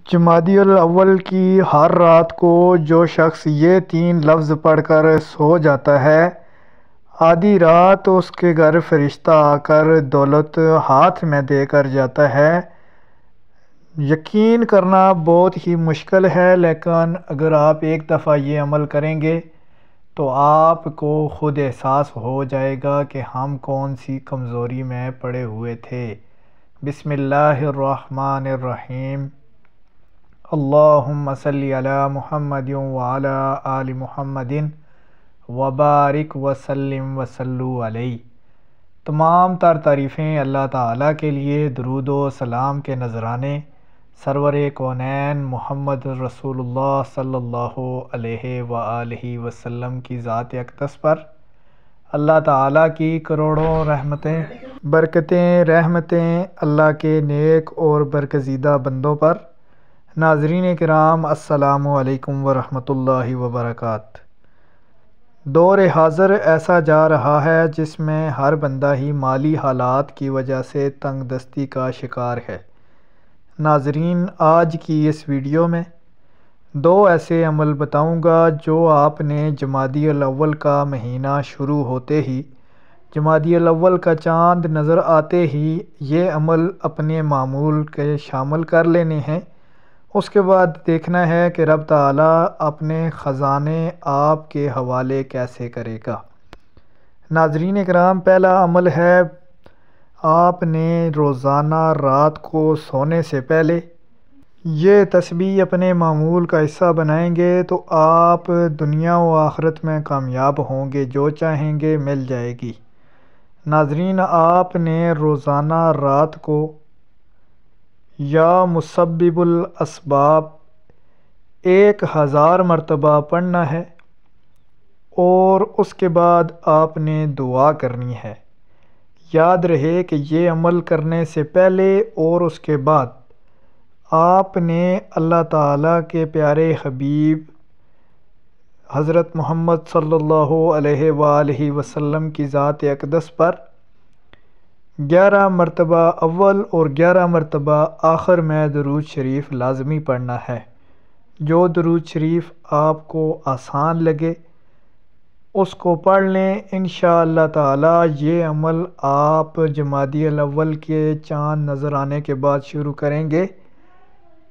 جمادی الاول کی ہر رات کو جو شخص یہ 3 لفظ پڑھ کر سو جاتا ہے، آدھی رات اس کے گھر فرشتہ آ کر دولت ہاتھ میں دے کر جاتا ہے۔ یقین کرنا بہت ہی مشکل ہے، لیکن اگر آپ ایک دفعہ یہ عمل کریں گے تو آپ کو خود احساس ہو جائے گا کہ ہم کون سی کمزوری میں پڑے ہوئے تھے۔ بسم اللہ الرحمن الرحیم۔ اللہم صلی علی محمد وعلی آل محمد وبارک وسلم وصلو علیہ۔ تمام تر تعریفیں اللہ تعالیٰ کے لیے، درود و سلام کے نذرانے سرور کونین محمد رسول اللہ صلی اللہ علیہ وآلہ وسلم کی ذات اقدس پر۔ اللہ تعالیٰ کی کروڑوں رحمتیں برکتیں رحمتیں اللہ کے نیک اور برگزیدہ بندوں پر۔ ناظرین کرام، السلام علیکم ورحمۃ اللہ وبرکاتہ۔ دور حاضر ایسا جا رہا ہے جس میں ہر بندہ ہی مالی حالات کی وجہ سے تنگ دستی کا شکار ہے۔ ناظرین، آج کی اس ویڈیو میں 2 ایسے عمل بتاؤں گا جو آپ نے جمادی الاول کا مہینہ شروع ہوتے ہی، جمادی الاول کا چاند نظر آتے ہی یہ عمل اپنے معمول کے شامل کر لینے ہیں۔ اس کے بعد دیکھنا ہے کہ رب تعالیٰ اپنے خزانے آپ کے حوالے کیسے کرے گا۔ ناظرین کرام، پہلا عمل ہے، آپ نے روزانہ رات کو سونے سے پہلے یہ تسبیح اپنے معمول کا حصہ بنائیں گے تو آپ دنیا و آخرت میں کامیاب ہوں گے، جو چاہیں گے مل جائے گی۔ ناظرین، آپ نے روزانہ رات کو یا مسبب الاسباب 1000 مرتبہ پڑھنا ہے، اور اس کے بعد آپ نے دعا کرنی ہے۔ یاد رہے کہ یہ عمل کرنے سے پہلے اور اس کے بعد آپ نے اللہ تعالیٰ کے پیارے حبیب حضرت محمد صلی اللہ علیہ وآلہ وسلم کی ذات اقدس پر 11 مرتبہ اول اور 11 مرتبہ آخر میں درود شریف لازمی پڑھنا ہے۔ جو درود شریف آپ کو آسان لگے اس کو پڑھ لیں۔ انشاءاللہ تعالی یہ عمل آپ جمادی الاول کے چاند نظر آنے کے بعد شروع کریں گے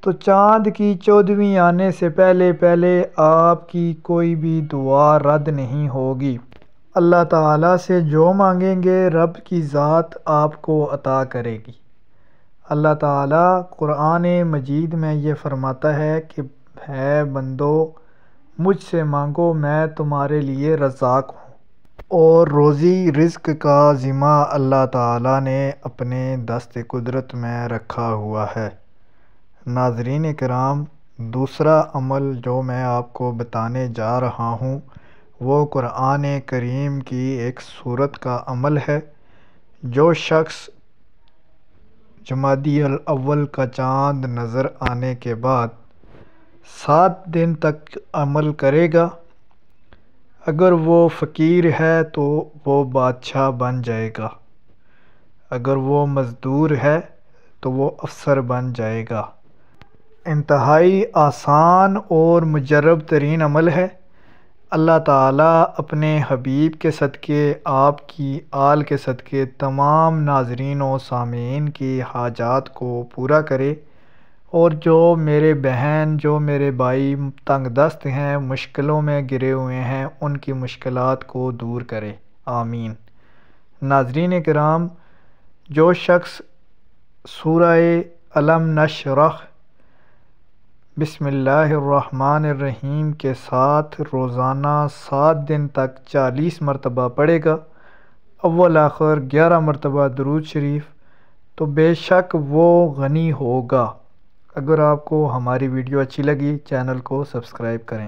تو چاند کی 14ویں آنے سے پہلے آپ کی کوئی بھی دعا رد نہیں ہوگی۔ اللہ تعالیٰ سے جو مانگیں گے رب کی ذات آپ کو عطا کرے گی۔ اللہ تعالیٰ قرآن مجید میں یہ فرماتا ہے کہ ہے بندو، مجھ سے مانگو، میں تمہارے لیے رزاق ہوں، اور روزی رزق کا ذمہ اللہ تعالیٰ نے اپنے دست قدرت میں رکھا ہوا ہے۔ ناظرین کرام، دوسرا عمل جو میں آپ کو بتانے جا رہا ہوں وہ قرآن کریم کی ایک سورت کا عمل ہے۔ جو شخص جمادی الاول کا چاند نظر آنے کے بعد 7 دن تک عمل کرے گا، اگر وہ فقیر ہے تو وہ بادشاہ بن جائے گا، اگر وہ مزدور ہے تو وہ افسر بن جائے گا۔ انتہائی آسان اور مجرب ترین عمل ہے۔ اللہ تعالیٰ اپنے حبیب کے صدقے، آپ کی آل کے صدقے تمام ناظرین و سامعین کی حاجات کو پورا کرے، اور جو میرے بہن، جو میرے بھائی تنگ دست ہیں، مشکلوں میں گرے ہوئے ہیں، ان کی مشکلات کو دور کرے، آمین۔ ناظرین کرام، جو شخص سورہ الم نشرح بسم اللہ الرحمن الرحیم کے ساتھ روزانہ 7 دن تک 40 مرتبہ پڑھے گا، اول آخر 11 مرتبہ درود شریف، تو بے شک وہ غنی ہوگا۔ اگر آپ کو ہماری ویڈیو اچھی لگی، چینل کو سبسکرائب کریں۔